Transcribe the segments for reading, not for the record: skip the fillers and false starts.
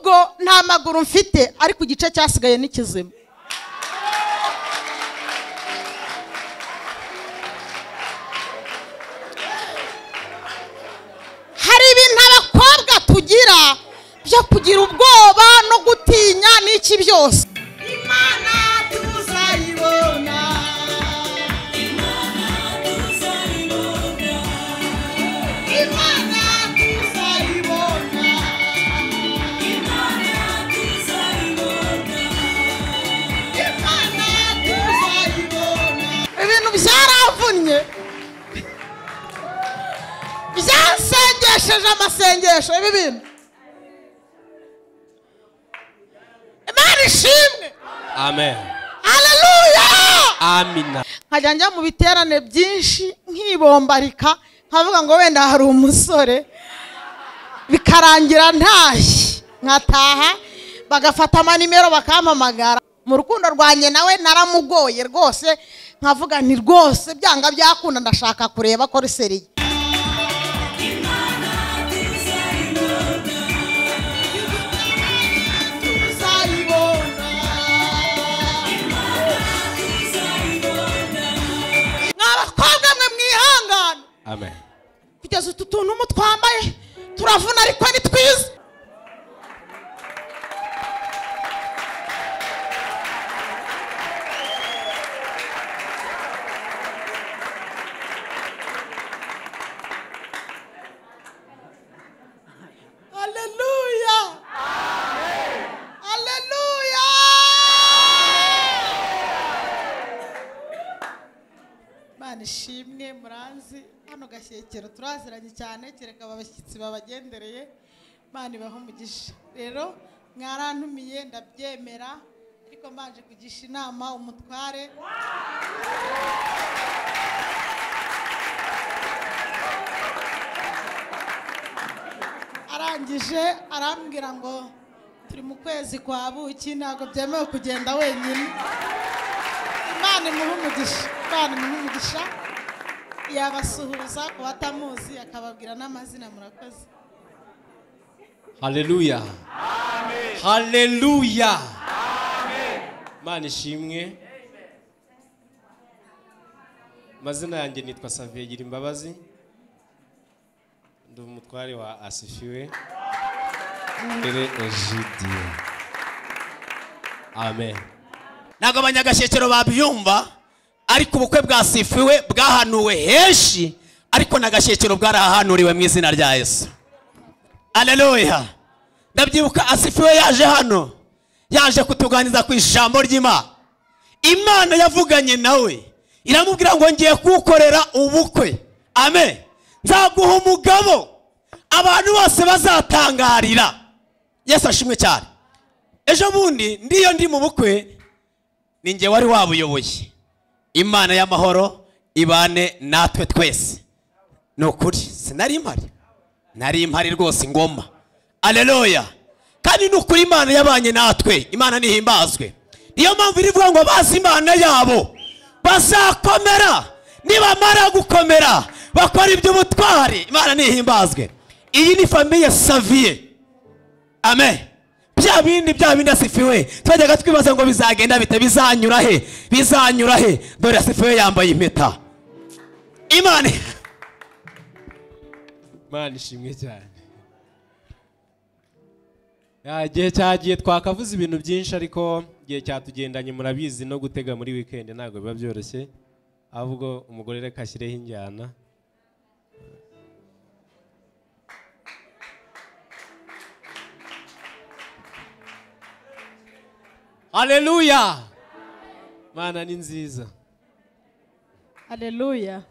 nubwo nta maguru mfite ariko igice cyasigaye ni kizima. Hari ibintu abakobwa tugira byo kugira ubwoba no gutinya n'iki byose. Imana tuzayibona, Imana tuzayibona, Imana tuzayibona, Imana tuzayibona, Imana tuzayibona. Ibintu byaravunnye, byasengesheje amasengesho ibi bintu. Imana ishimwe. Amen. Haleluya. Amina. Nkajya njya mu biterane byinshi nkibombarika nkavuga ngo wenda hari umusore, bikarangira ntashye nkataha bagafata amanimero bakampamagara. Mu rukundo rwanjye nawe naramugoye rwose, nkavuga nti rwose byanga byakunda ndashaka kureba ko riseriye. Amen. Kugeza utu tuntu mutwambaye turavuna ariko ni twiza. Haleluya. Amen. Haleluya. Imana ishimwe. Muranzi hano Gashyekero turaziranye cyane, kereka abashyitsi babagendereye. Imana ibaho umugisha. Rero mwarantumiye ndabyemera, ariko mbanje kugisha inama umutware. Arangije arambwira ngo turi mu kwezi kwa buki, ntabwo byemewe kugenda wenyine. Imana imuhe umugisha, Imana imuhe umugisha. Yabasuhuza ku batamuzi akababwira n'amazina. Murakoze. Haleluya. Amen. Haleluya. Amen. Imana ishimwe. Mazina yanjye nitwa Xavier Girimbabazi, ndi umutware wa Asifiwe Mbere Egidiyo. Amen. Ntabwo abanyagashyekero babyumva, ariko ubukwe bwa Asifiwe bwahanuwe henshi, ariko n'agashyekero bwarahanuriwe mu izina rya Yesu. Haleluya. Ndabyibuka Asifiwe yaje hano, yaje kutuganiza ku ijambo ry'Imana. Imana yavuganye nawe iramubwira ngo ngiye kukorera ubukwe. Amen. Nzaguha umugabo abantu bose bazatangarira. Yesu ashimwe cyane. Ejo bundi ndiyo ndi mu bukwe, ninjye wari wabuyoboye. Imana y'amahoro ibane natwe twese. Nukuri sinari impari, nari impari rwose ngoma. Haleluya. Kandi nukuri Imana yabanye natwe, Imana nihimbazwe. Niyo mpamvu irivuga ngo bazi Imana yabo bazakomera, nibamara gukomera bakora iby'ubutwari. Imana nihimbazwe. Iyi ni famiye Xavier. Amen. Bya bindi Asifiwe twajyaga twibaza ngo bizagenda bite, bizanyura he, bizanyura he. Dore Asifiwe yambaye impeta. Imana ishimwe cyane. Igihe cyagiye twakavuze ibintu byinshi, ariko igihe cyatugendanye murabizi, no gutega muri weekend ntabwo biba byoroshye, ahubwo umugore reka ashyireho injyana. Haleluya. Mana ni nziza. Haleluya.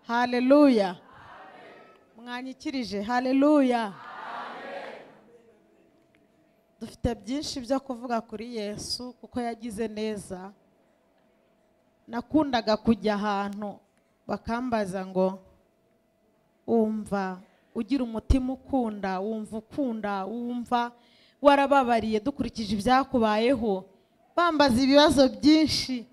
Haleluya. Mwanyikirije. Haleluya. Dufite byinshi byo kuvuga kuri Yesu kuko yagize neza. Nakundaga kujya ahantu bakambaza ngo wumva ugira umutima ukunda, wumva warababariye dukurikije ibyakubayeho. Bambaza ibibazo byinshi,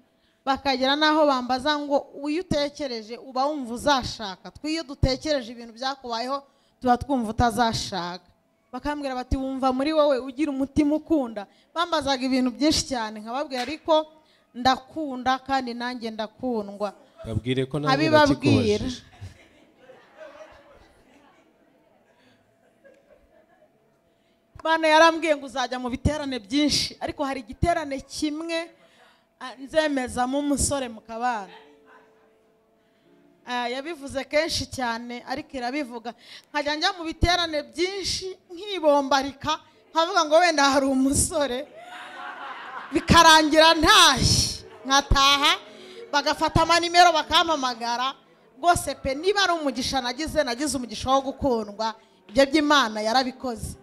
bakagera naho bambaza ngo uyu utekereje uba wumva uzashaka. Twiyo dutekereje ibintu byakubayeho tuba twumva utazashaka. bakambwira bati wumva muri wowe ugira umutima ukunda. Bambazaga ibintu byinshi cyane nkababwira ariko ndakunda kandi nanjye ndakundwa. babwire ko nanjye nakikubajije. Bana yarambwiye ngo uzajya mu biterane byinshi ariko hari igiterane kimwe nzemezamo umusore mu kabana. Yabivuze kenshi cyane ariko irabivuga nkajya njya mu biterane byinshi nkibombarika nkavuga ngo wenda hari umusore bikarangira ntashye nkataha bagafata amanimero bakampamagara rwose pe niba ari umugisha nagize umugisha wo gukundwa ibyo by'Imana yarabikoze.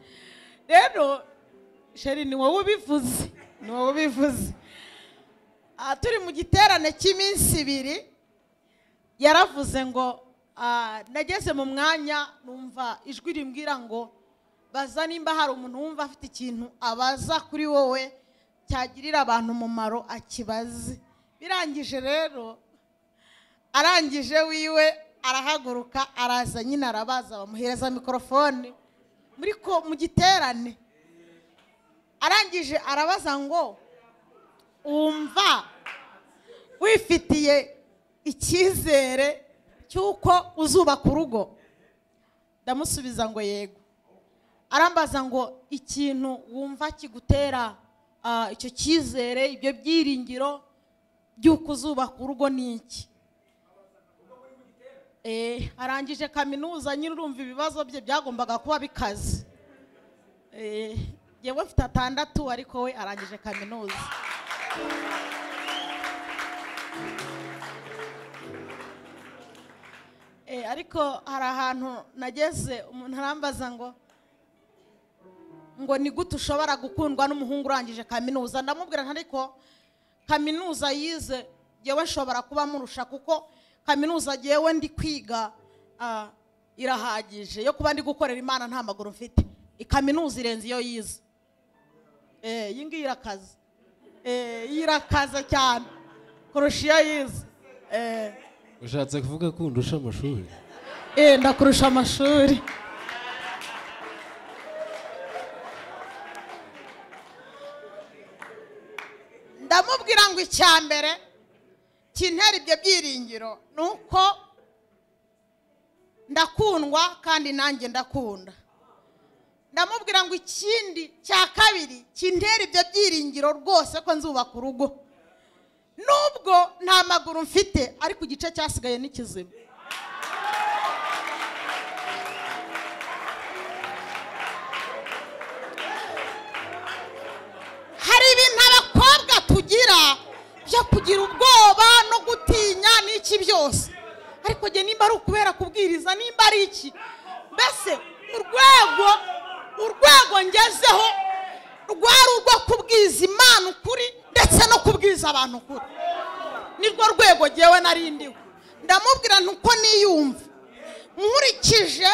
Rero sheri ni wowe ubivuze turi mu giterane cy'iminsi 2 yaravuze ngo nageze mu mwanya numva ijwi rimbwira ngo baza nimba hari umuntu wumva afite ikintu abaza kuri wowe cyagirira abantu umumaro akibaze. Birangije rero arangije wiwe arahaguruka araza nyine arabaza bamuhereza mikrofone mu giterane. Arangije arabaza ngo umva wifitiye icyizere cyuko uzubaka urugo? Ndamusubiza ngo yego. Arambaza ngo ikintu wumva kigutera icyo cyizere ibyo byiringiro byuko uzubaka urugo ni iki? Arangije kaminuza nyine urumva ibibazo bye byagombaga kuba bikaze. Yewe mfite 6 ariko we arangije kaminuza. Ariko hari ahantu nageze umuntu arambaza ngo ni gute ushobora gukundwa n'umuhungu urangije kaminuza? Ndamubwira ariko kaminuza yize yewe nshobora kuba murusha kuko kaminuza yewe ndi kwiga irahagije yo kuba ndi gukorera Imana nta maguru mfite. Ikaminuza irenze iyo yize. Iyi ngiyi irakaze. Irakaze cyane kurusha iyo yize. Ushatse kuvuga ko undusha amashuri? Ndakurusha amashuri. Ndamubwira ngo icyambere kintera ibyo byiringiro nuko ndakundwa kandi nanjye ndakunda. Ndamubwira ngo ikindi cya kabiri kintera ibyo byiringiro rwose ko nzubaka urugo nubwo nta maguru mfite ariko igice cyasigaye ni kizima. Hari ibintu abakobwa tugira byo kugira ubwoba no gutinya n'iki byose ariko je nimba ari ukubera kubwiriza nimba ari iki mbese urwego ngezeho rwari urwo kubwiza Imana ukuri ndetse no kubwiza abantu ukuri nirwo rwego jewe narindiwe. Ndamubwira ntuko niyumva nkurikije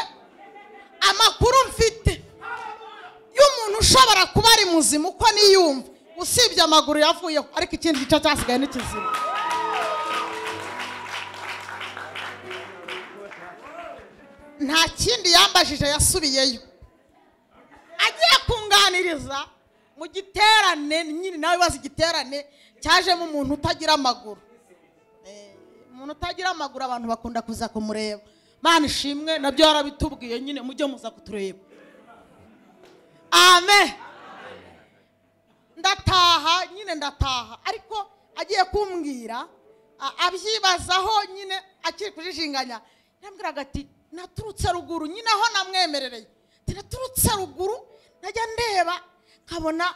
amakuru mfite y'umuntu ushobora kuba ari muzima uko niyumva usibye amaguru yavuyeho ariko ikindi gice cyasigaye ni kizima. Nta kindi yambajije yasubiyeyo agiye kunganiriza mu giterane nyine nawe bazi igiterane cyajemo umuntu utagira amaguru. Umuntu utagira amaguru abantu bakunda kuza kumureba. Mana ishimwe nabyo yarabitubwiye nyine mujye muza kutureba. Amen. Ndataha ariko agiye kumbwira abyibazaho nyine akiri kujijinganya. Yambwiraga ati naturutse ruguru nyine aho namwemerereye. Naturutse ruguru najya ndeba nkabona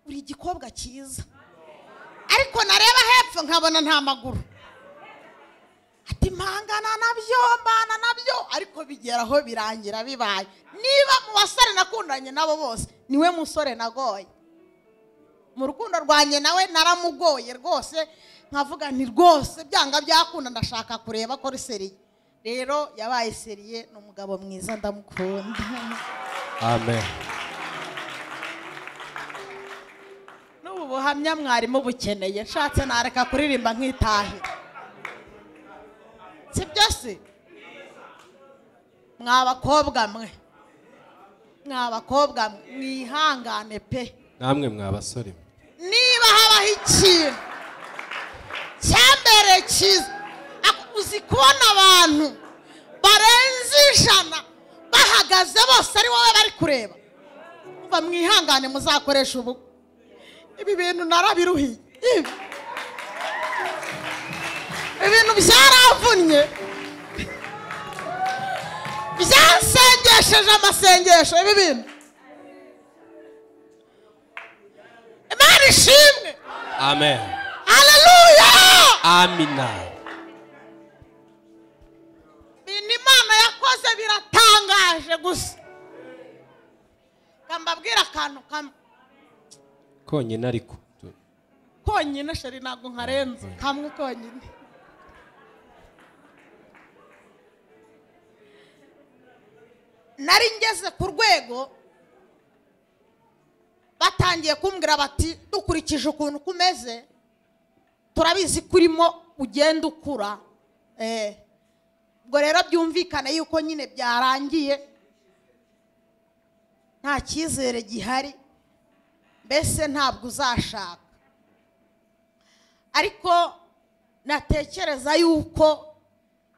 uri igikobwa cyiza ariko nareba hepfo nkabona nta maguru. Ati mpangana nabyo ariko bigeraho birangira bibaye. Niba mu basore nakundanye nabo bose niwe musore nagoye. Mu rukundo rwanye nawe naramugoye rwose nkavuga nti rwose byanga byakunda ndashaka kureba ko riseriye. Rero yabaye seriye n'umugabo mwiza ndamukunda. Amen. N'ubu buhamya mwarimu bukeneye nshatse nareka kuririmba nkitahira. Si byose mwabakobwa mwe mwabakobwa mwihangane pe, namwe mwabasore niba habaho ikintu cyambere cyiza, uzi kubona abantu barenze 100 bahagaze bose ari wowe bari kureba, umva mwihangane muzakoresha ubu. Ibi bintu narabiruhiye, ibintu byaravunnye, byansengesheje amasengesho. Ibi bintu Imana ishimwe. Amen. Haleluya. Amina. Ibintu Imana yakoze biratangaje gusa. Kambabwira akantu kamwe konyine, ariko konyine sheri ntabwo nkarenze kamwe konyine. Nari ngeze ku rwego batangiye kumbwira bati dukurikije ukuntu kumeze turabizi kurimo ugenda ukura, ubwo rero byumvikana yuko nyine byarangiye nta cyizere gihari, mbese ntabwo uzashaka. Ariko natekereza yuko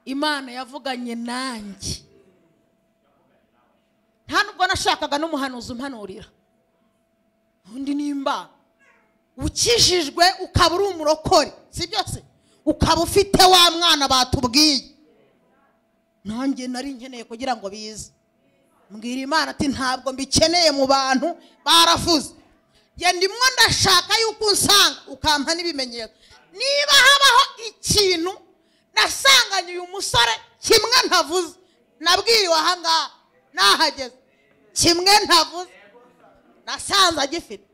Imana yavuganye nanjye, nta nubwo nashakaga n'umuhanuzi umpanurira. Undi nimba ukijijwe ukaba uri umurokore, si byose ukaba ufite wa mwana batubwiye, nanjye nari nkeneye kugira ngo bize. Mbwira Imana ati ntabwo mbikeneye mu bantu baravuze, njye ndimo ndashaka yuko unsanga ukampa n'ibimenyetso. Niba habaho ikintu nasanganye uyu musore kimwe ntavuze, nabwiriwe ahangaha nahageze, kimwe ntavuze nasanze agifite,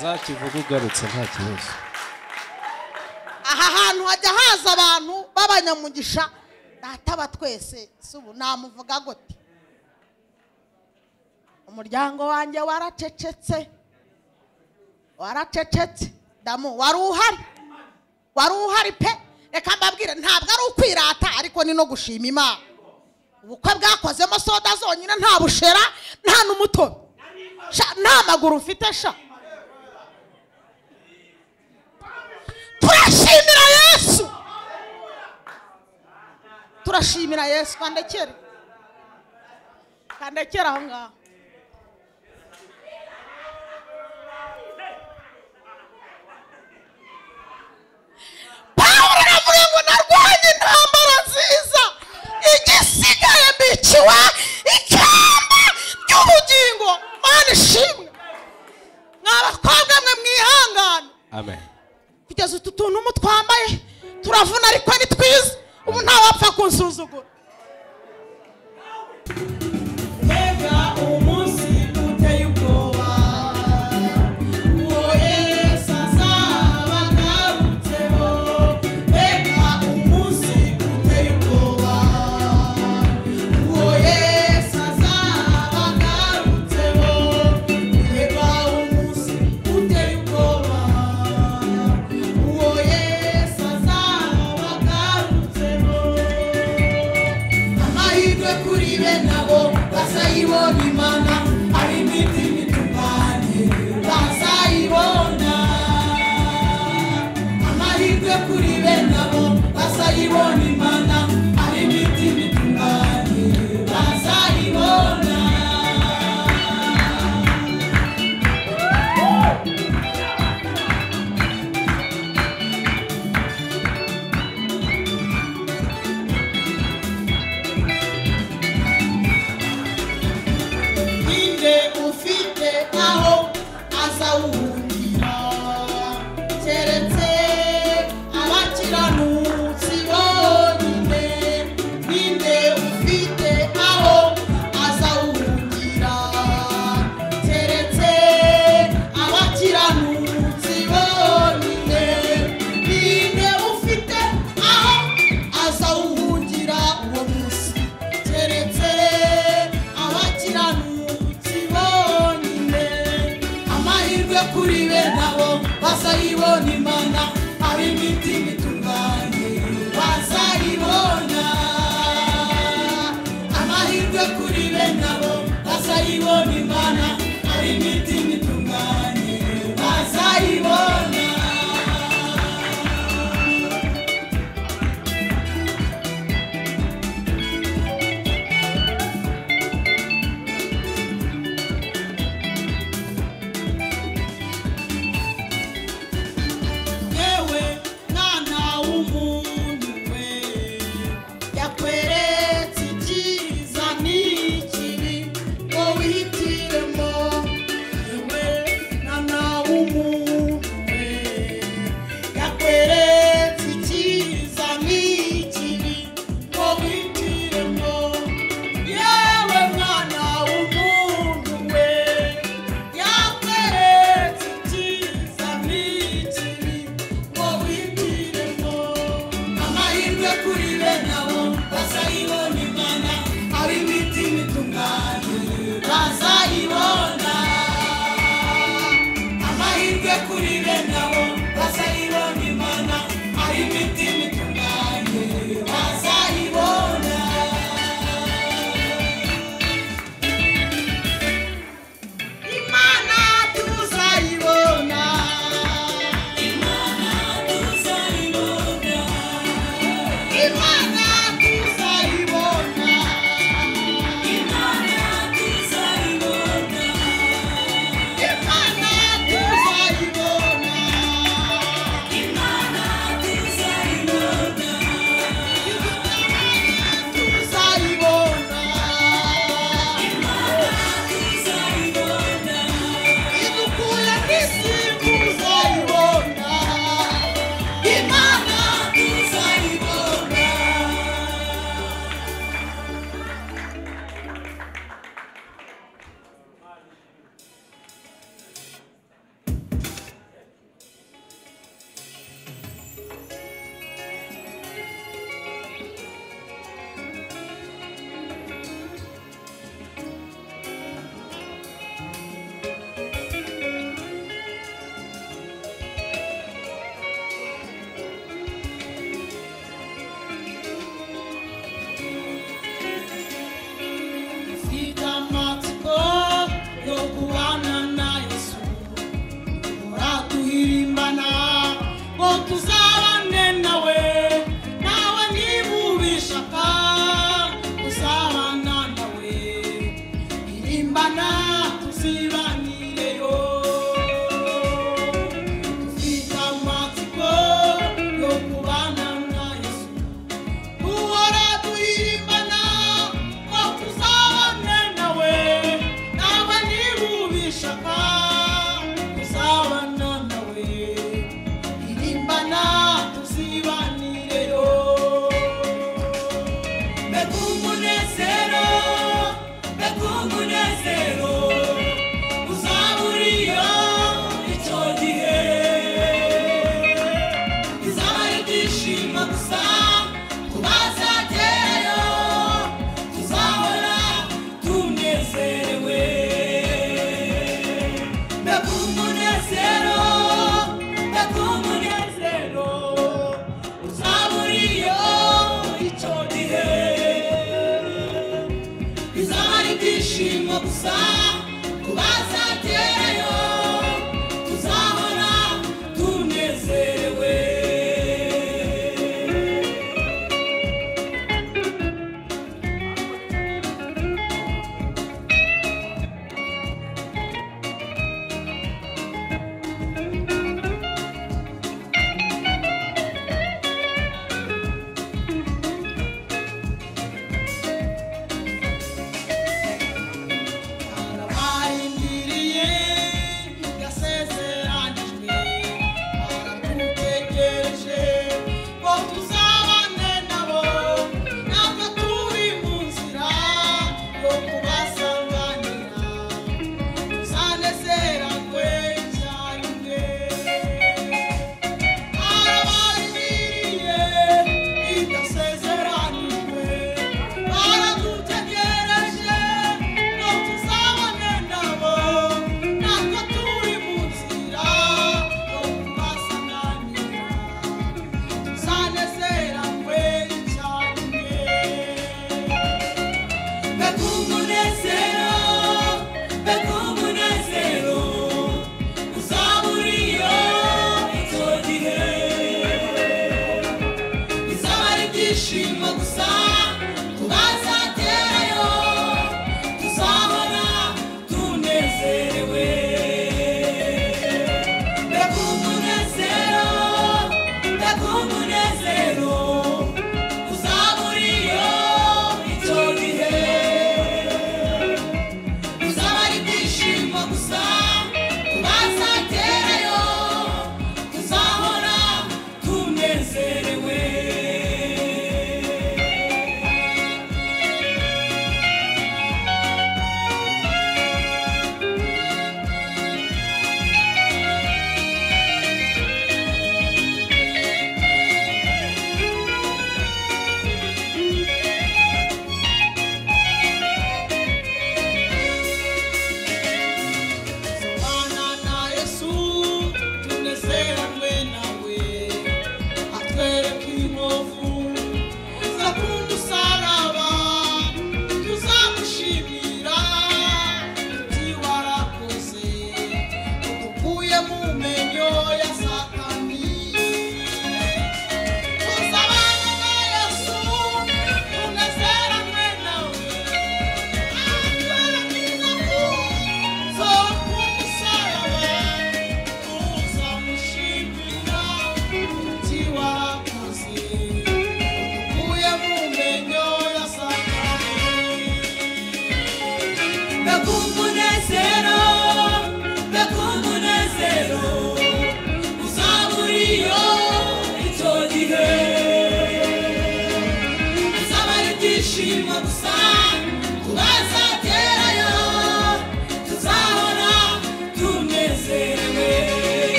zakivuga ugarutse nta kibazo. aha hantu hajya haza abantu b'abanyamugisha, databa twese subu namuvuga gute. Umuryango wanjye waracecetse damu, wari uhari pe. Reka mbabwire ntabwo ari ukwirata, ariko ni no gushima Imana. Ubukwe bwakozemo soda zonyine, nta bushera nta n'umutobe, nta maguru mfite sha. Turashimira Yesu, turashimira Yesu. Kandekera aho ngaho. Pawulo aravuga ngo narwanye intambara nziza, igisigaye mbiciwe ikamba ry'ubugingo. Mana ishimwe. Mwabakobwa mwe mwihangane. Amen. Kugeza utu tuntu mutwambaye turavuna, ariko ni twiza. Ubu nta wapfa kunsuzugura. Mbega umunsi uteye ubwoba, uwo Yesu azaba agarutseho. Mbega umunsi uteye ubwoba, uwo Yesu azaba agarutseho. Mbega umunsi uteye ubwoba, uwo Yesu azaba agarutseho. Amahirwe kuri be nabo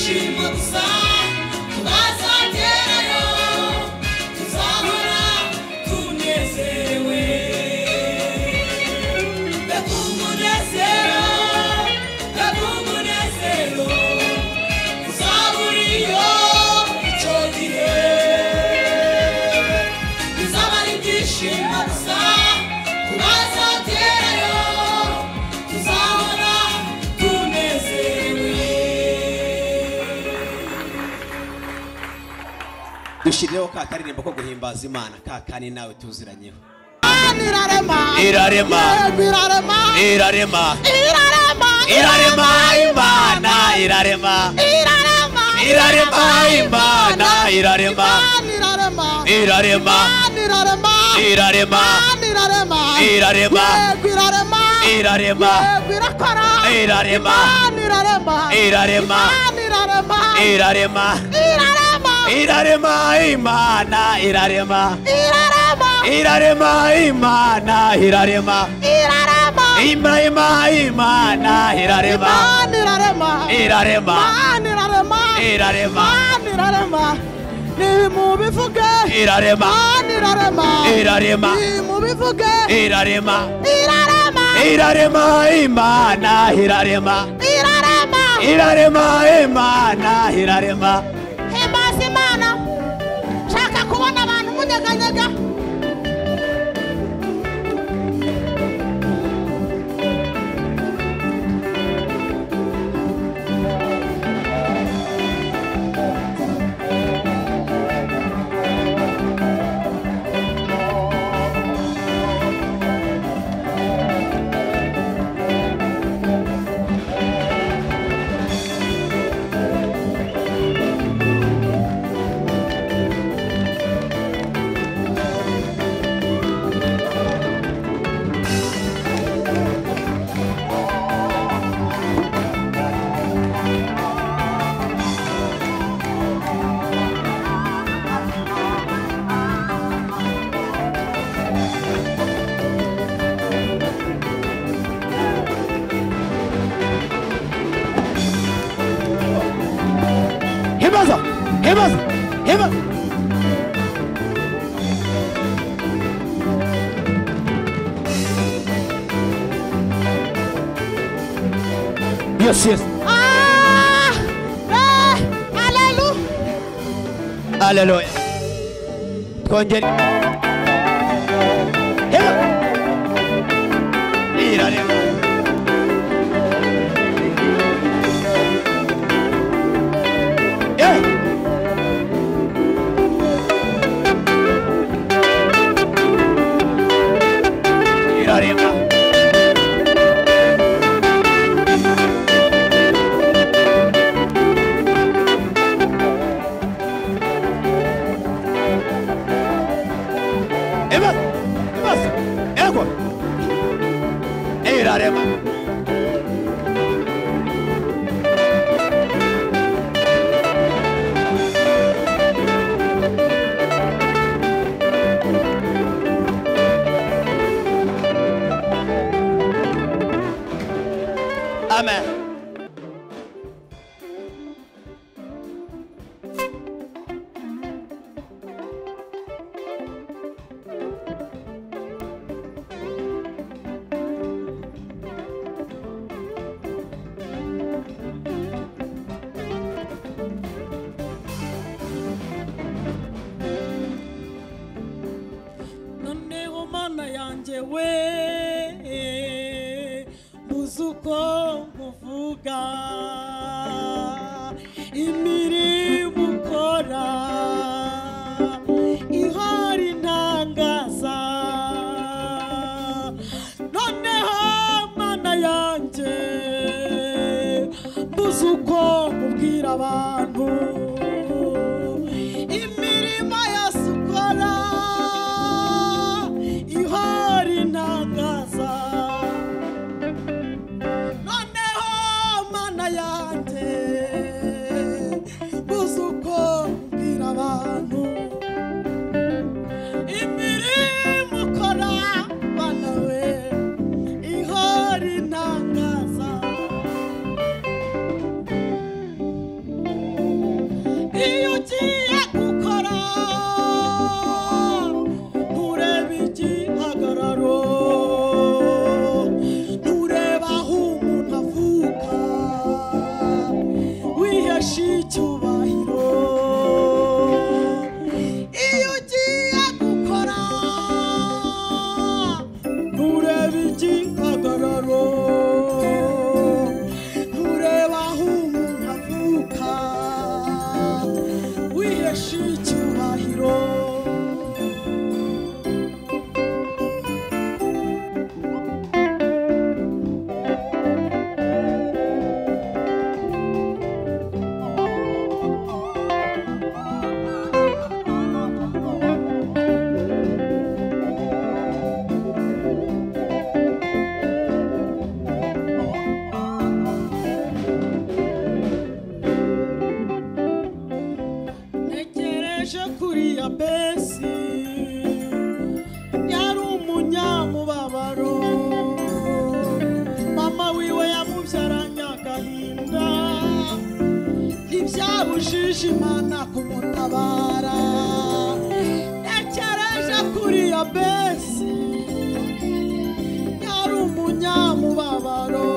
ibyishimo gusa tubazagerayo tuzahora tunezerewe mbega umunezero uzaba uriyo icyo gihe bizaba ari ibyishimo gusa tubazagerayo tuzahora tunezerewe. Dushyirireho ka karirimbo ko guhimbaza Imana kakani nawe tuziranyeho. Irarema irarema irarema irarema irarema Imana irarema irarema irarema Imana irarema irarema irarema irarema irarema irarema irarema irarema irarema Imana irarema irarema Imana irarema irarema Imana irarema irarema irarema nimubivuge irarema irarema nimubivuge irarema irarema Imana irarema irarema Imana irarema. Himbaza Imana shaka kubona abantu munyeganyega Heba. Yes. Hallelujah. Twongere. Heba. Irarema. Amen. Noneho mana yanjye we muzuko muvuga imirimo ukora ihari ntangaza noneho mana yanjye muzuko mubwira abantu imirimo yose ukora ihari ntangaza noneho mana yanjye muzuko mubwira abantu imirimo ukora mana we ihari ntangaza kuri Yabesi yari umunyamubabaro mama wiwe yamubyaranye agahinda ntibyabujije Imana kumutabara yakereje kuri Yabesi yari umunyamubabaro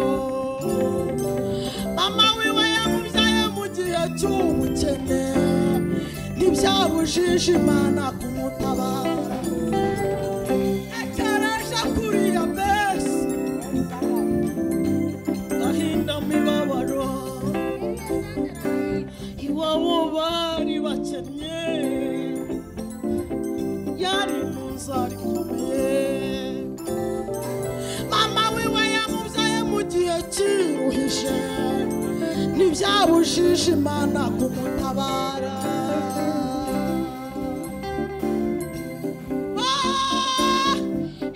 mama wiwe yamubyaye mu gihe cy'ubukene ntibyabujije Imana kumutabara yakereje kuri Yabesi ahinda mibabaro iwabo bari bakennye yari mu nzara ikomeye mama wiwe yamubyaye mu gihe kiruhije ntibyabujije Imana kumutabara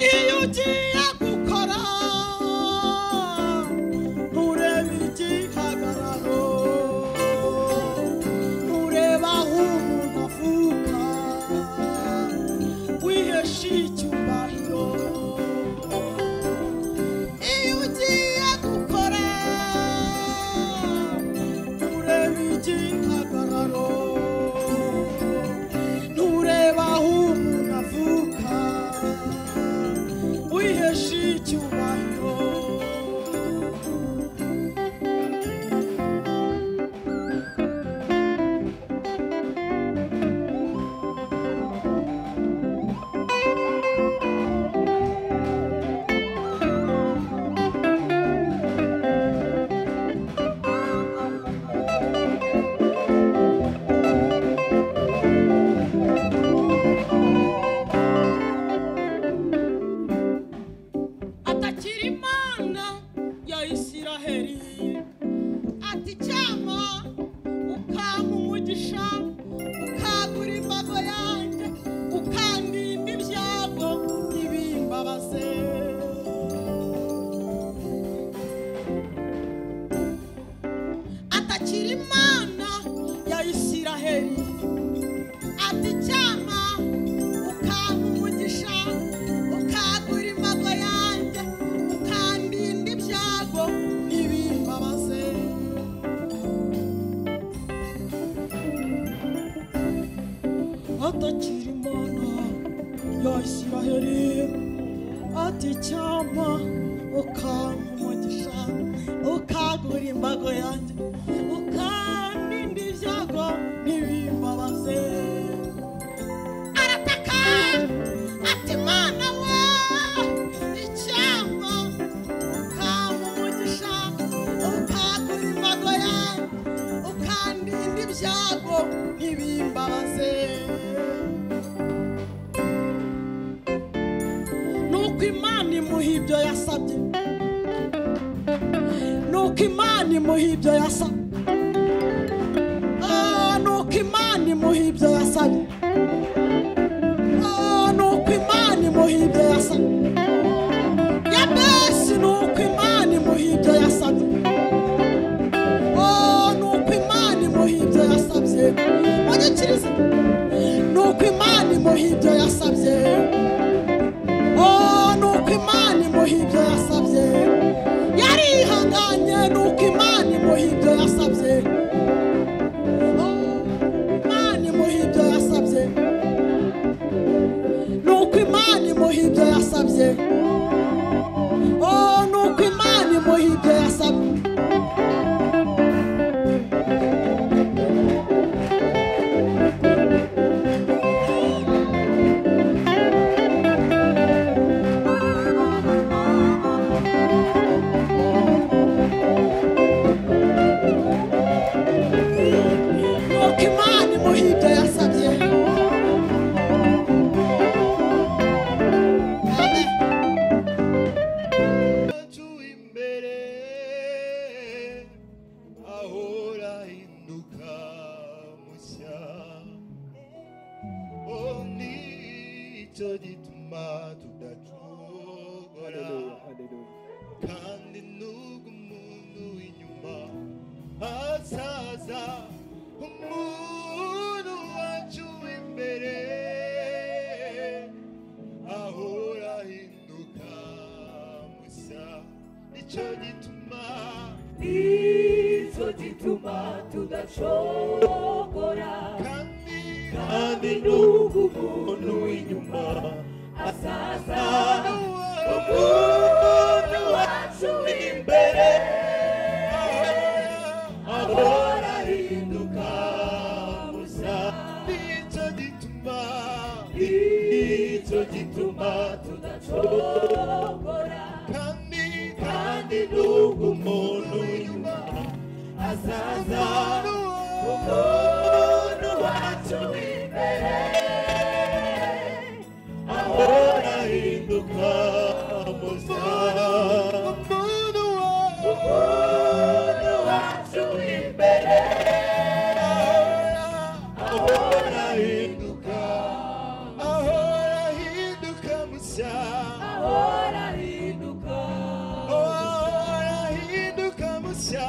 iyo ugiye gukora nturebe igihagararo ntureba aho umuntu avuka wihesha icyubahiro iyo ugiye gukora nturebe igihagararo ntureba aho umuntu avuka wihesha icyubahiro atakiri Imana ya Isiraheli ati cyama ukampa umugisha ukagura imbago yanjye ukandinda ibyago ntibimbabaze atakiri Imana ya Isiraheli ati cyama ukampa umugisha ukagura imbago yanjye ukandinda ibyago ntibimbabaze atakiri Imana ya Isiraheli ati cyama ukampa umugisha ukagura imbago yanjye ukandinda ibyago ntibimbabaze arataka ati Mana we icyama ukampa umugisha ukagura imbago yanjye ukandinda ibyago ntibimbabaze nuko Imana imuha ibyo yasabye nuko Imana imuha ibyo yasabye nuko Imana imuha ibyo yasabye nuko Imana imuha ibyo yasabye Yabesi nuko Imana imuha ibyo yasabye nuko Imana imuha ibyo yasabye munyikirize nuko Imana imuha ibyo yasabye nuko Imana imuha ibyo yasabye yarihanganye nuko Imana imuha ibyo yasabye Imana imuha ibyo yasabye nuko Imana imuha ibyo yasabye nuko Imana imuha ibyo yasabye nuko Imana imuha ibyo yasabye Amen. imbere ahora hinduka mushya nicyo gituma tudacogora kandi nubwo umuntu inyuma azaza umuntu wacu imbere gituma tudashobora kandi n'ubwo umuntu w'inyuma asaza umuntu wacu w'imbere ahora ahinduka musa. Nicyo gituma tudashobora kandi n'ubwo umuntu w'inyuma asaza umuntu wacu w'imbere ahora ahinduka musa. Umuntu wacu w'imbere ahora ahinduka musa. Ahora ahinduka musa.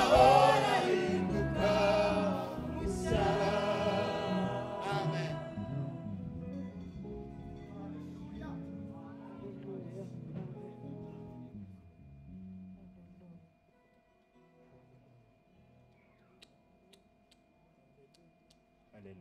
Ahora ahinduka musa. Amen.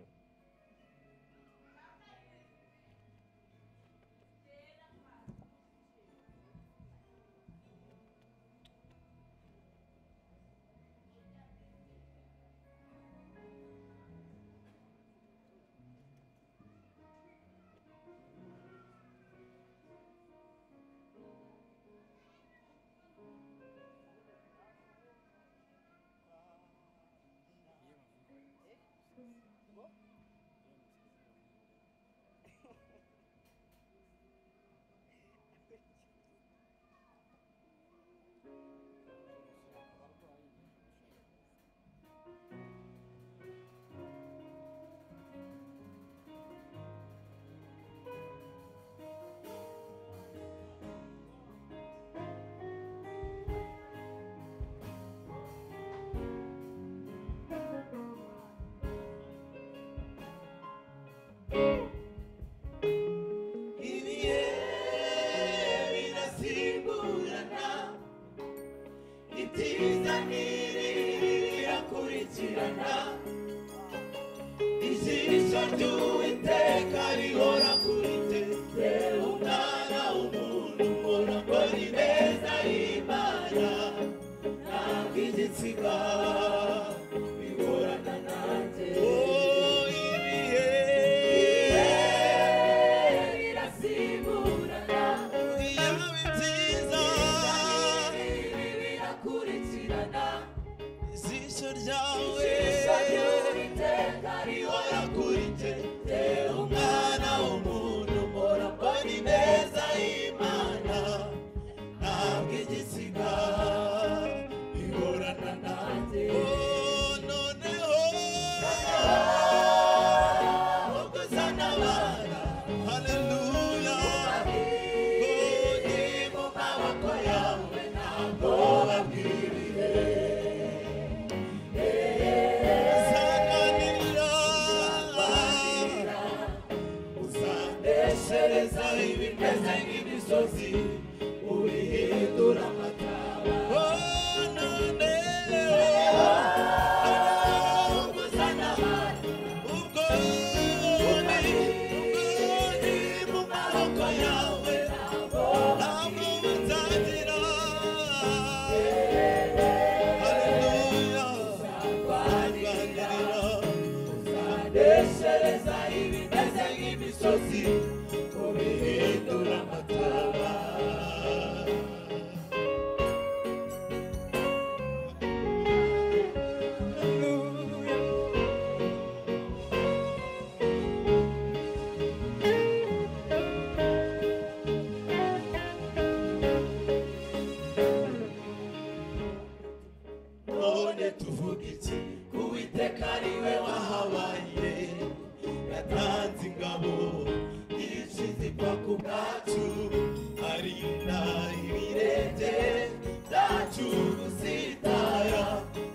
Ibihe birasimburana, ibyiza n'ibibi birakurikirana, ijisho ry'Uwiteka rihora kuri jye, yewe umwana w'umuntu mbona mbona ineza y'Imana, ntabwo igisiga bihorana nanjye.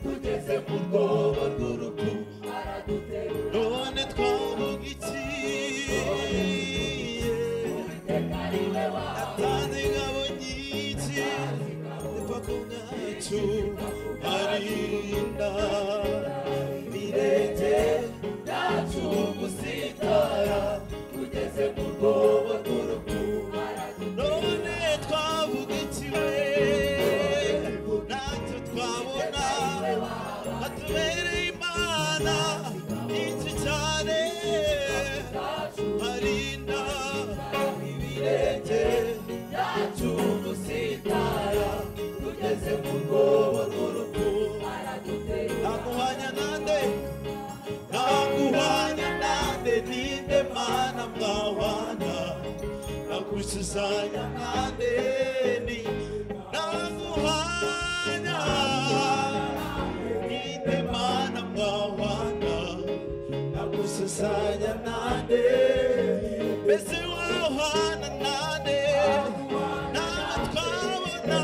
Tugeze mu rwobo rw'urupfu araduterura, none twaba ninde mana mwawana nakushushanya nandeni naguhanya ninde mana mwawana nakushushanya nande mbese wahwana nande ntabwo twabona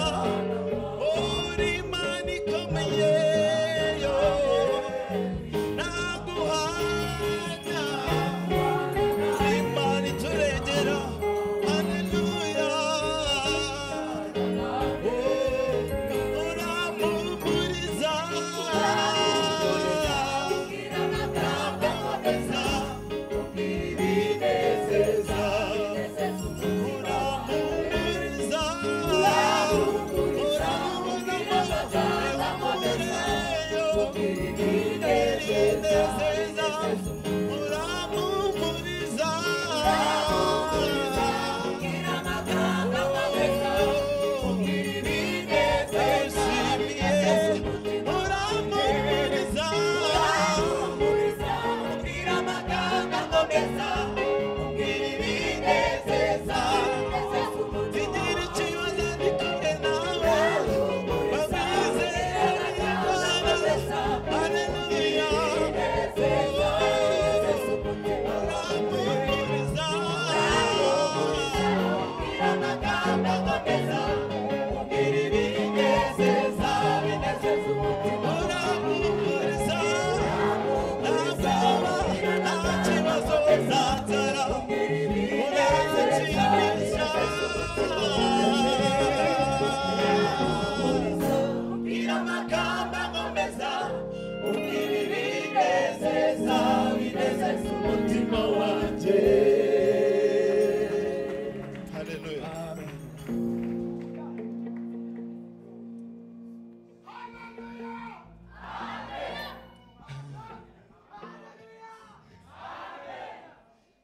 uri imana ikomeye yo naguhanya imana iturengera haleluya uramumuriza uramumuriza ibinezeza uramumuriza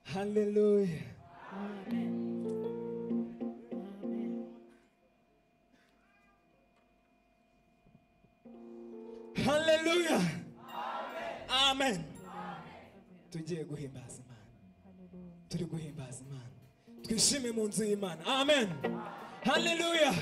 Hallelujah. Hallelujah. Amen. Tugiye guhimbaza Imana. Turi guhimbaza Imana. Twishime mu nzu y'Imana. Amen. Hallelujah.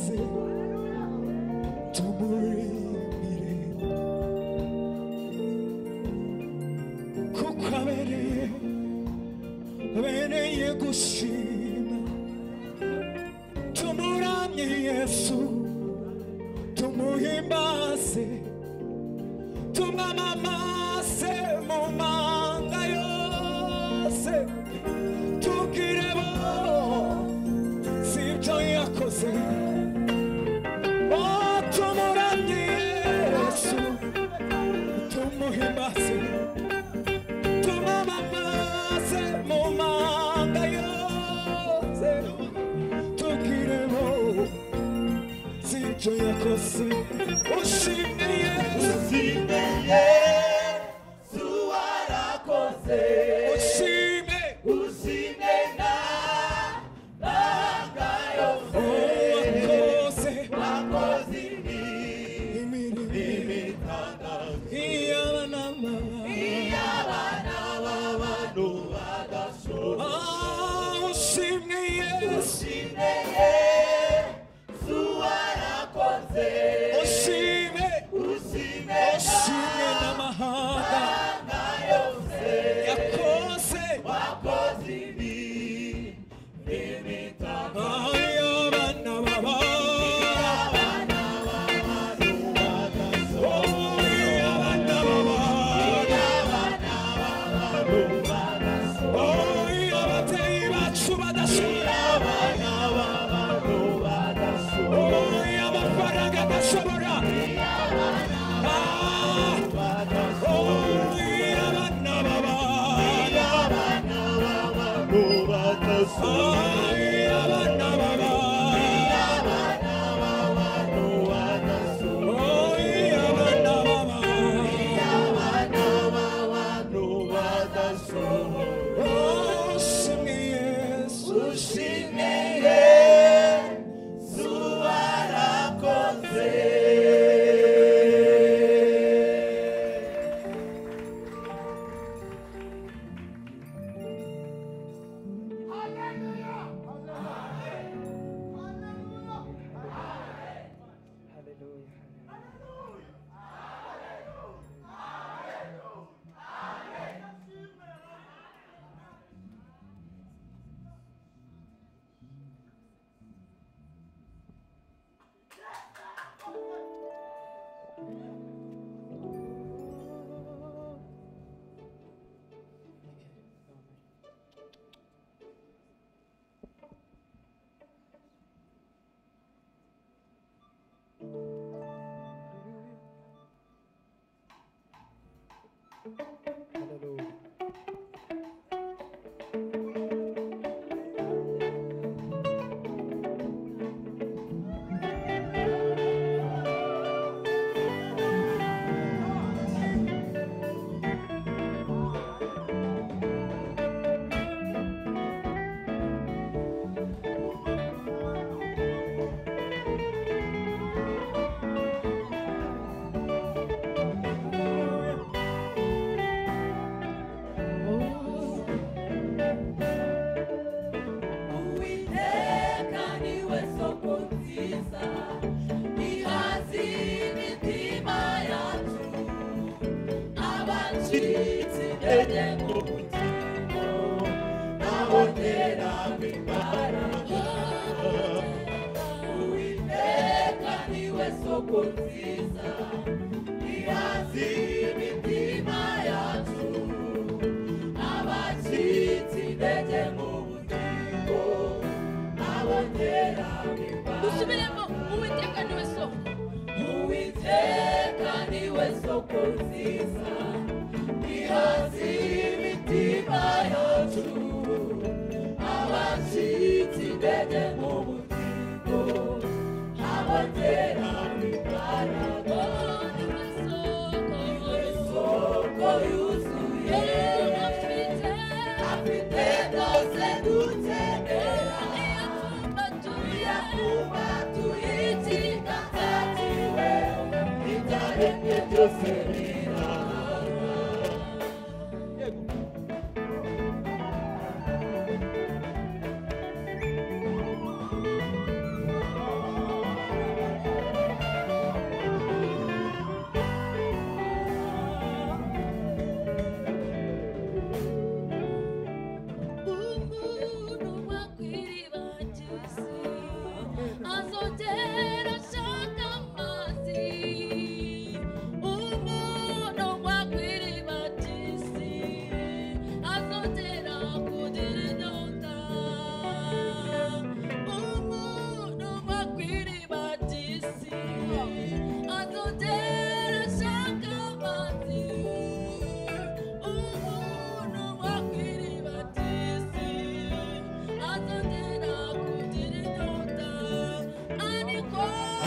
maze tumurimbire kuko abereye gushima tumuramye Yesu tumuhimbaze tumwamamaze mu manga yose tugirebo sibyo yakoze tumuramye Yesu tumuhimbaze tumwamamaze mu manga yose tugirebo sibyo yakoze ushimye Yesu warakoze ushime na banga yose wakoze imitagazo iy'abana b'abantu badashobora ushimye Yesu warakoze ushime n'amahanga yose yakoze wakoze imitagazo ay'abana ababyeyi bacu badashobora amafaranga adashobora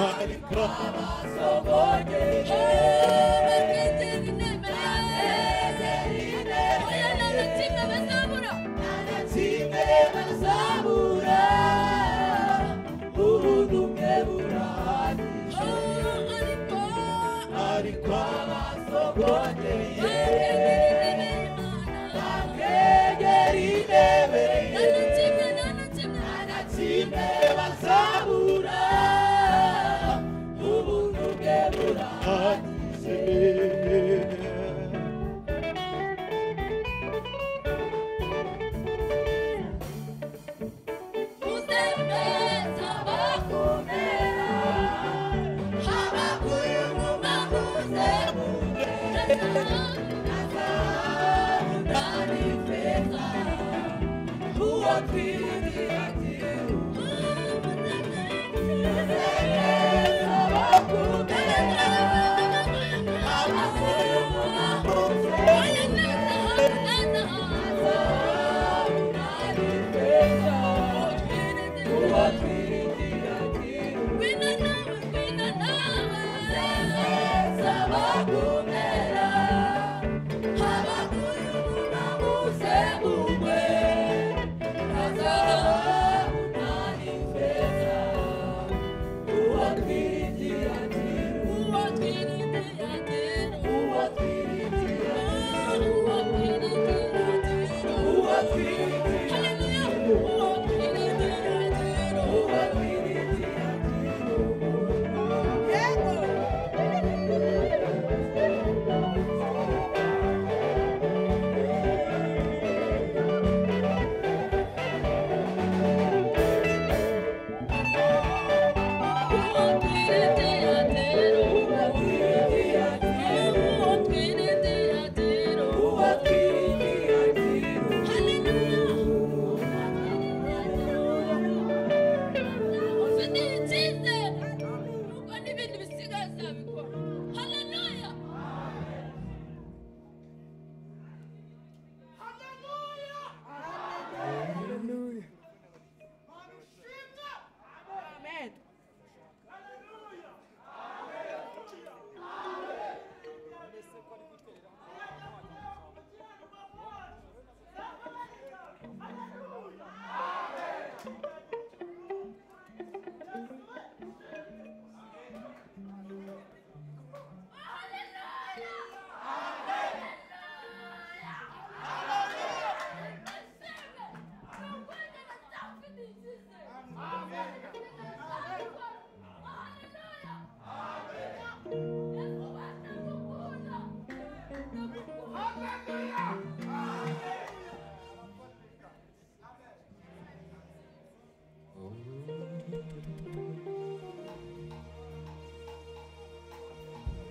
ariko ariko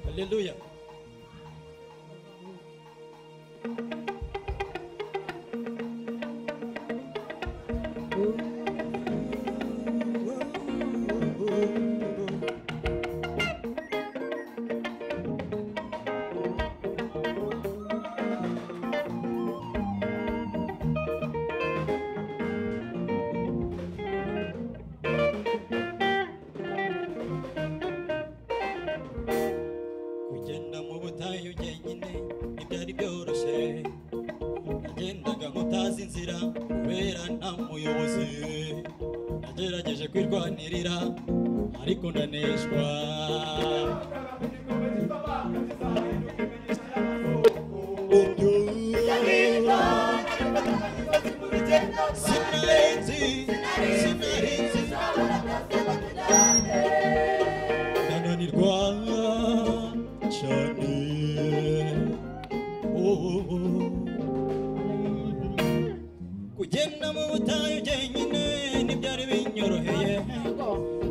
Haleluya. Kugenda mu butayu jyenyine ntibyari byoroshye, nagendaga nkutazi inzira kubera nta muyobozi, nagerageje kwirwanirira ariko ndaneshwa. Sinarinzi ndananirwa cyane. Kugenda mu butayu jyenyine ntibyari binyoroheye,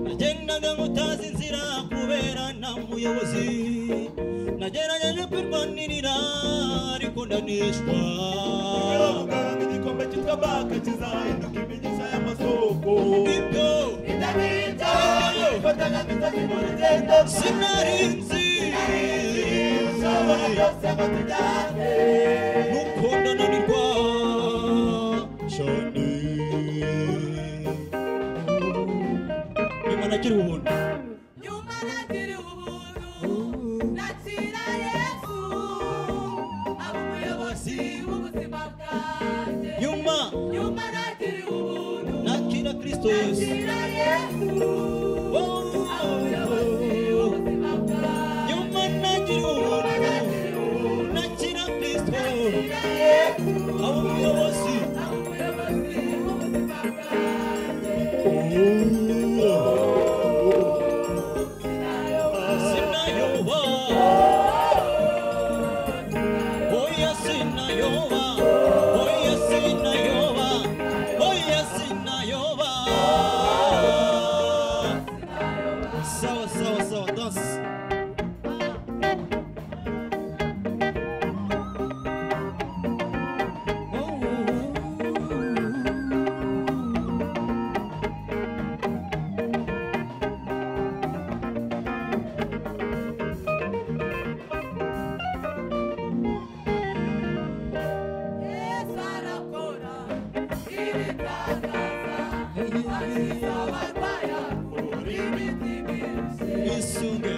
nagendaga nkutazi inzira kubera nta muyobozi, nagerageje kwirwanirira ariko ndaneshwa. igikombe cyitwa baka kizahinduka imigisha y'amasoko. Ibyo sinarinzi nuko ndananirwa cyane. Imana agira ubuntu. Kristo Yesu. Nyuma nagira ubuntu nakira Kristo aba umuyobozi. Sinayoba, oya sinayoba, oya sinayoba, oya sinayoba. Sawa sawa sawa, danse. Isunge.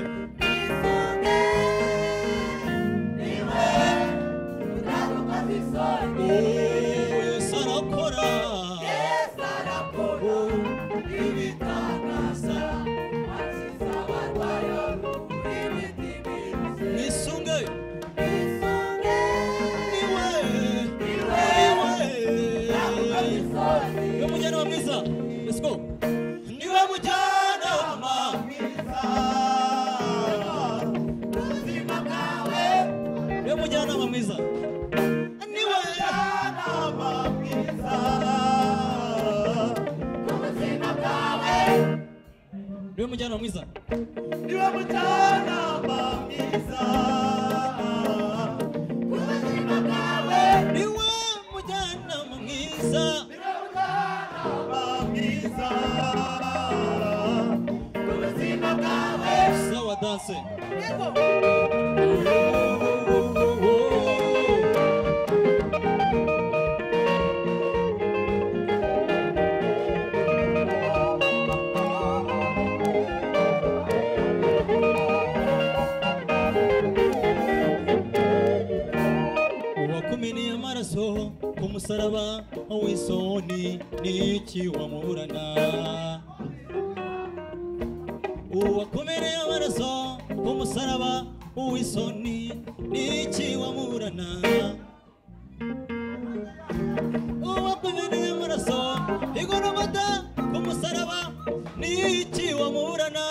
Yesu arakora. Isunge. Niwe mujyanama mwiza. Let's go. Niwe mujyanama mwiza. Niwe mujyanama mwiza. Niwe mujyanama mwiza. Niwe mujyanama mwiza. Niwe mujyanama mwiza. Niwe mujyanama mwiza. Sawa danse. Uwakumeneye amaraso ku musaraba w'isoni n'iki wamuburana. Uwakumeneye amaraso ku musaraba w'isoni n'iki wamuburana. Uwakumeneye amaraso igorogota ku musaraba n'iki wamuburana.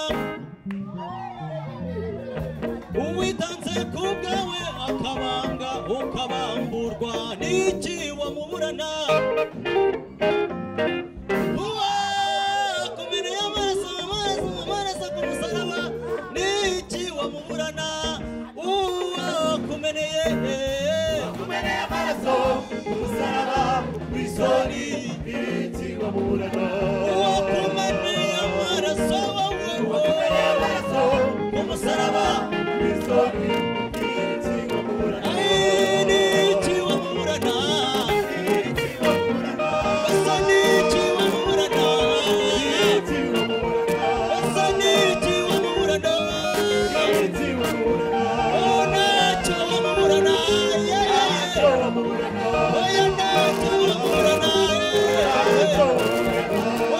Uwitanze ku bwawe akabanga ukabamburwa n'iki wamuburana. Uwakumeneye amaraso ku musaraba n'iki wamuburana. Uwakumeneye amaraso ku musaraba w'isoni n'iki wamuburana. Uwakumeneye amaraso ku musaraba w'isoni n'iki wamuburana. N'iki wamuburana. Oh,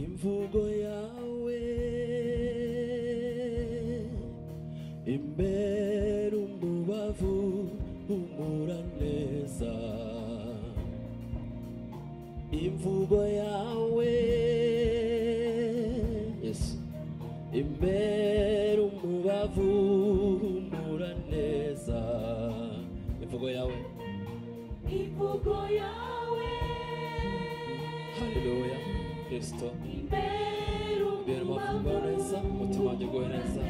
imvugo yawe imbere umubavu humura neza, imvugo yawe Yesu imbere umubavu humura neza, imvugo yawe, imvugo yawe, haleluya Kristo imbere umubavu neza, umutima wanjye uguwe neza,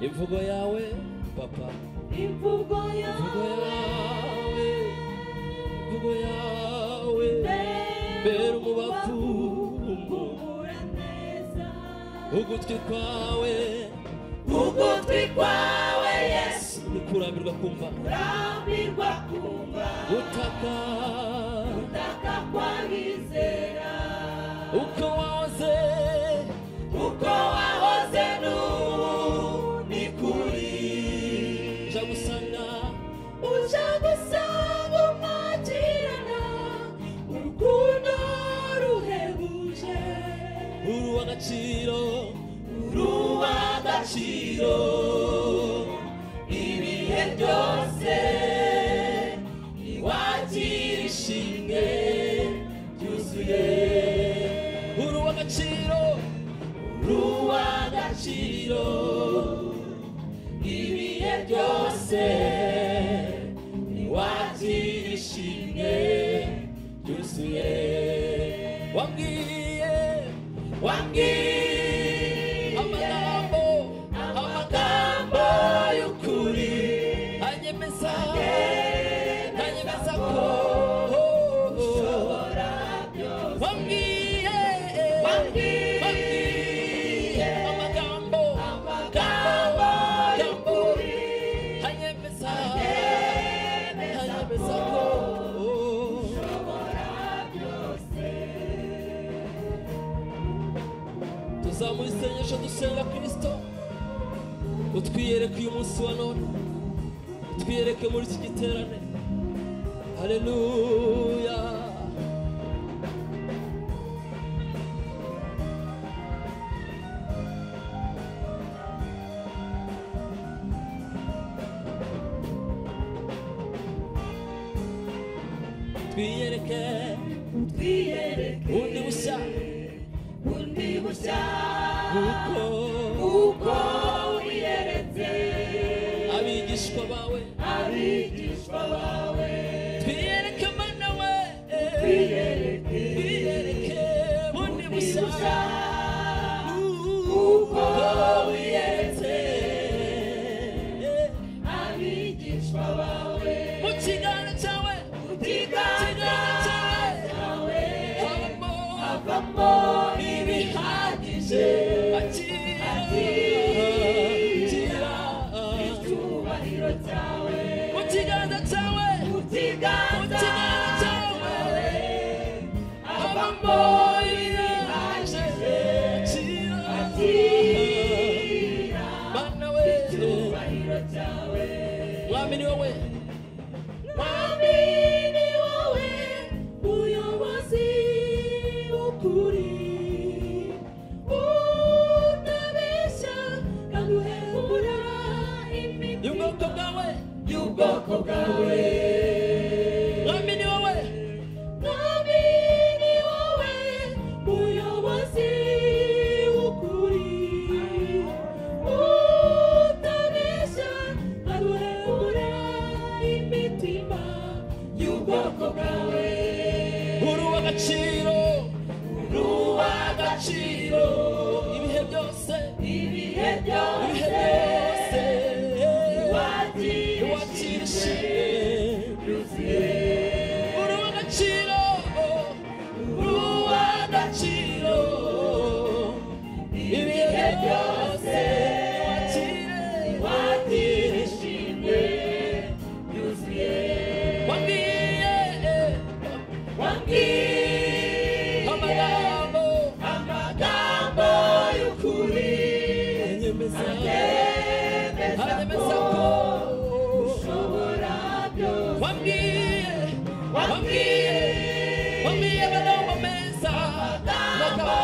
imvugo yawe papa, imvugo imvugo yawe, imvugo yawe imbere umubavu humura neza, ugutwi kwawe, ugutwi kwawe Yesu nikurambirwa kumva, kurambirwa kumva gutaka kwabizera, uko wahoze n'ubu ni kuri, uja gusanga umwakirana urukundo ruhebuje, uruw'agaciro, uruw'agaciro ibihe byose, iwagira ishimwe ryuzuye, uruw'agaciro, uruw'agaciro ibihe byose, iwagira ishimwe ryuzuye, wambwiye amagambo y'ukuri anyemeza ko ushobora byose, wambwiye amagambo y'ukuri anyemeza ko ushobora byose. tuzamura isengesho dusenga Kristo, utwiyereke uyu munsi wa none, utwiyereke muri iki giterane, haleluya. Twiyereke bundi bushya, uko wiyeretse abigishwa bawe, twiyereke mana we, twiyereke bundi bushya, uko wiyeretse abigishwa bawe, mu kiganza cyawe, havamo ibihagije, akira icyubahiro cyawe, mu kiganza cyawe, havamo ibihagije, akira mana we, icyubahiro cyawe, mwami ni wowe, mwami ni wowe muyobozi w'ukuri, utabeshya kandi uhembura y'ubwoko bwawe, y'ubwoko bwawe, mwami ni wowe, mwami ni wowe muyobozi w'ukuri, utabeshya kandi uhembura imitima y'ubwoko bwawe, uruw'agaciro, ibihe byose, iwagira ishimwe, uruw'agaciro, ibihe byose, iwagira ishimwe ryuzuye, wambwiye amagambo y'ukuri anyemeza ko ushobora byose, wambwiye amagambo meza, amagambo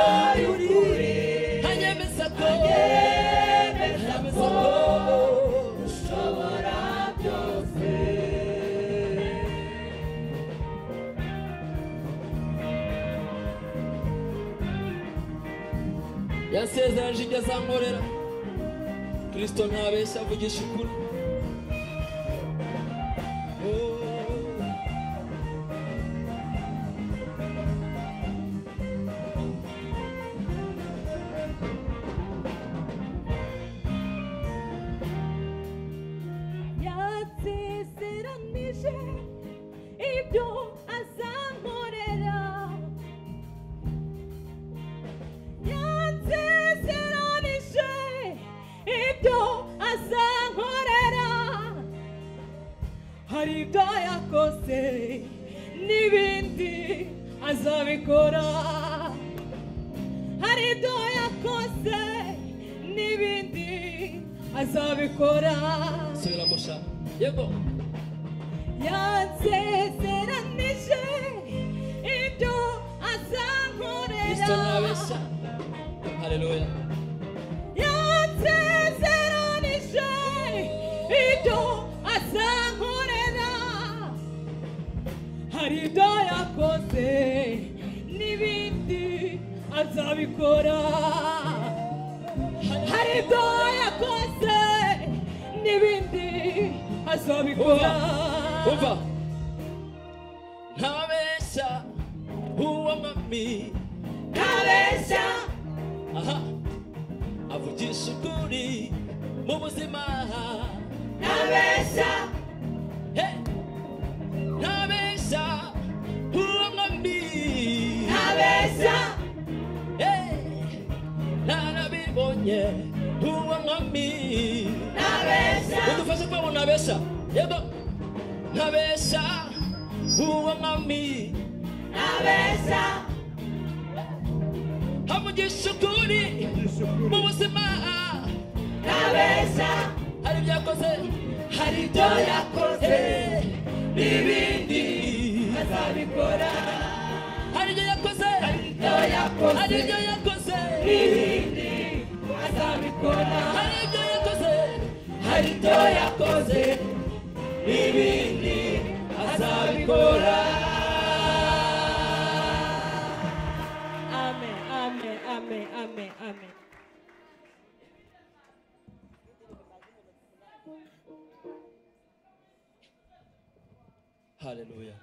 yasezeranje ibyo azankorera. Kristo ntabeshya avugisha ukuri. yasezeranije ibyo azankorera. Yasezeranije ibyo azankorera. Hari ibyo yakoze n'ibindi azabikora. Hari ibyo yakoze n'ibindi azabikora. Subira musha. Yego. Yasezeranije ibyo azankorera. Kristo ntabeshya. Haleluya. Yasezeranije ibyo azankorera. Hari ibyo yakoze n'ibindi azabikora. Hari ibyo yakoze n'ibindi azabikora. Umva. Ntabeshya uwo mwami. Ntabeshya. Aha. Avugisha ukuri mu buzima. Ntabeshya. Hey. Ntabeshya uwo mwami. Ntabeshya. Hey. Narabibonye uwo mwami. Ntabeshya. Udufashe kwa ntabeshya. Yego. Ntabeshya uwo mwami. Ntabeshya. Avugisha ukuri mu buzima. Ntabeshya. Hari ibyo yakoze. Hari ibyo yakoze n'ibindi azabikora. Hari ibyo yakoze. Hari ibyo yakoze Hari ibyo yakoze. n'ibindi azabikora. Hari ibyo yakoze. Hari ibyo yakoze n'ibindi azabikora. Amen, amen, amen, amen, amen. Haleluya.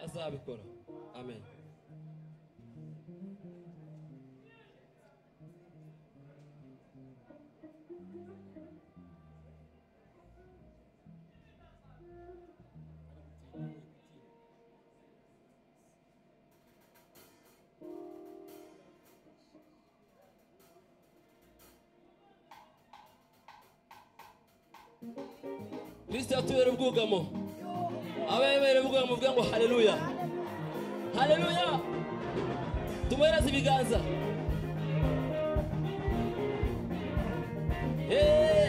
Azabikora. Amen. Kristo yatubera ubwugamo. Abebere ubwugamo muvuga ngo haleluya. Haleluya. Tumuhereze ibiganza.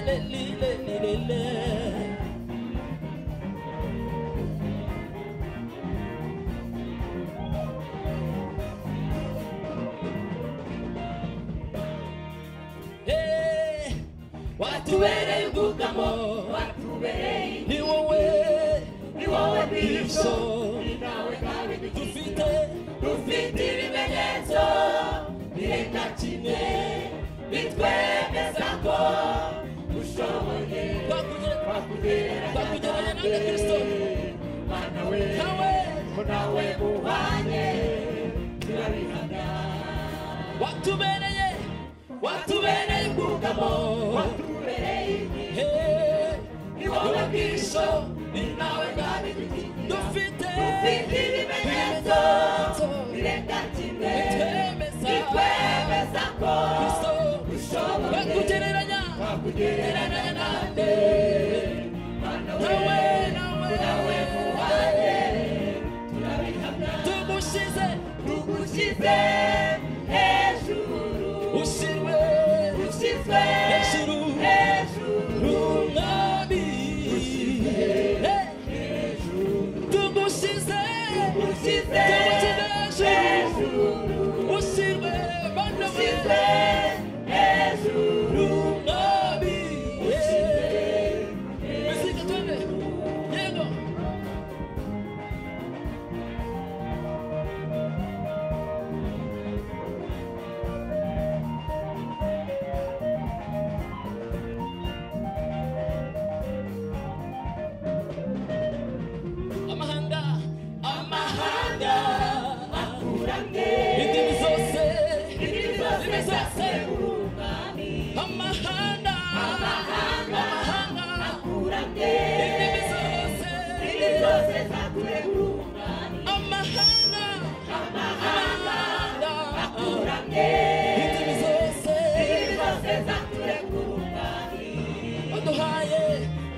Le li le li le le. Watubereye ubwugamo. Ni wowe Kristo. Dufite ibimenyetso birenga kimwe bitwemeza ko ushoboye Twakugereranya na Kristo. Mana we ko nawe muhanye turabihamya. Watubereye ubwugamo. Ni wowe Kristo, ni nawe Dawidi. Dufite ibimenyetso birenga kimwe bitwemeza ko ushoboye. Twakugereranya nande. Nawe muhanye turabihamya. Tugushyize hejuru. Ushyizwe Hejuru. umwami.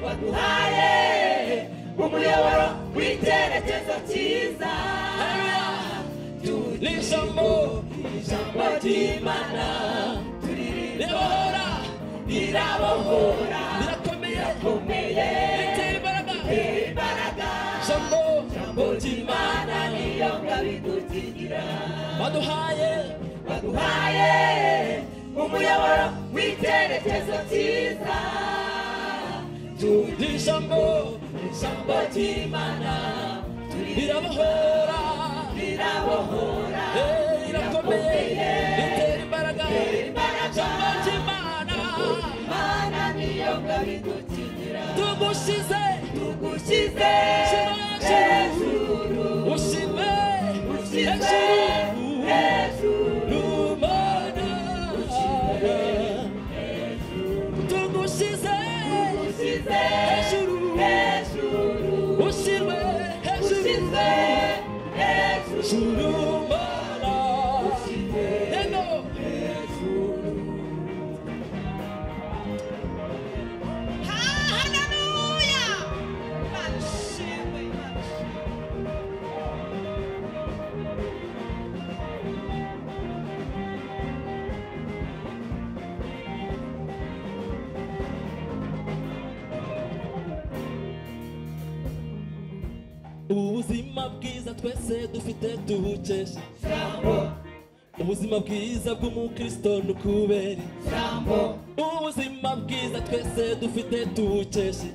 waduhaye umuyoboro w'icyerekezo cyiza ijambo ry'Imana rirabohora rirakomeye ritera imbaraga ijambo ry'Imana niyo ngabidukingira waduhaye umuyoboro w'icyerekezo cyiza ijambo ry'Imana rirabohora rirakomeye ritera imbaraga ijambo ry'Imana niyo ngabidukingira tugushyize hejuru ushime hejuru Mana tugushyize hejuru ushime hejuru Mana ubuzima bwiza twese dufite tubukesha ubuzima bwiza bw'umukristo n'ukubera ubuzima bwiza twese dufite tubukesha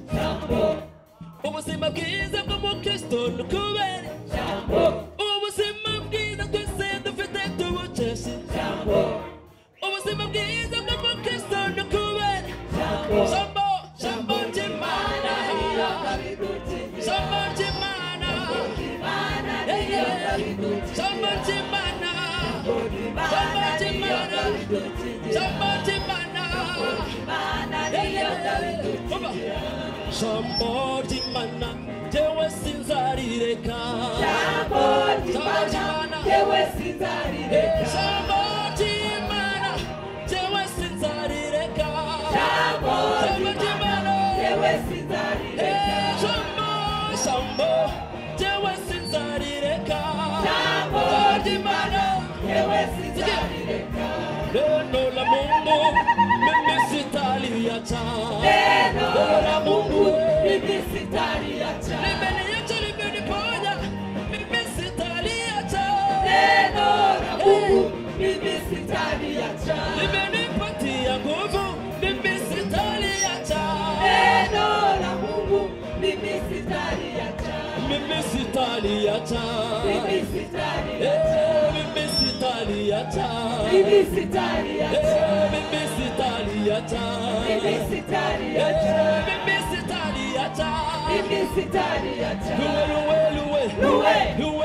ubuzima bwiza bw'umukristo n'ukubera ubuzima bwiza twese dufite tubukesha ubuzima bwiza bw'umukristo n'ukubera jambo ry'Imana jambo ry'Imana jewe sinzarireka jambo ry'Imana jewe sinzarireka jambo ry'Imana jewe sinzarireka jambo ry'Imana jewe sinzarireka jambo jewe sinzarireka jambo ry'Imana jewe sinzarireka neno la Mungu mimi sitaliacha neno la Mungu mimi sitaliacha limeniponya mimi sitaliacha neno la Mungu mimi sitaliacha limenipatia nguvu mimi sitaliacha neno la Mungu mimi sitaliacha mimi sitaliacha mimi sitaliacha mimi sitaliacha mimi sitaliacha mimi sitaliacha mimi sitaliacha mimi sitaliacha mimi sitaliacha luwe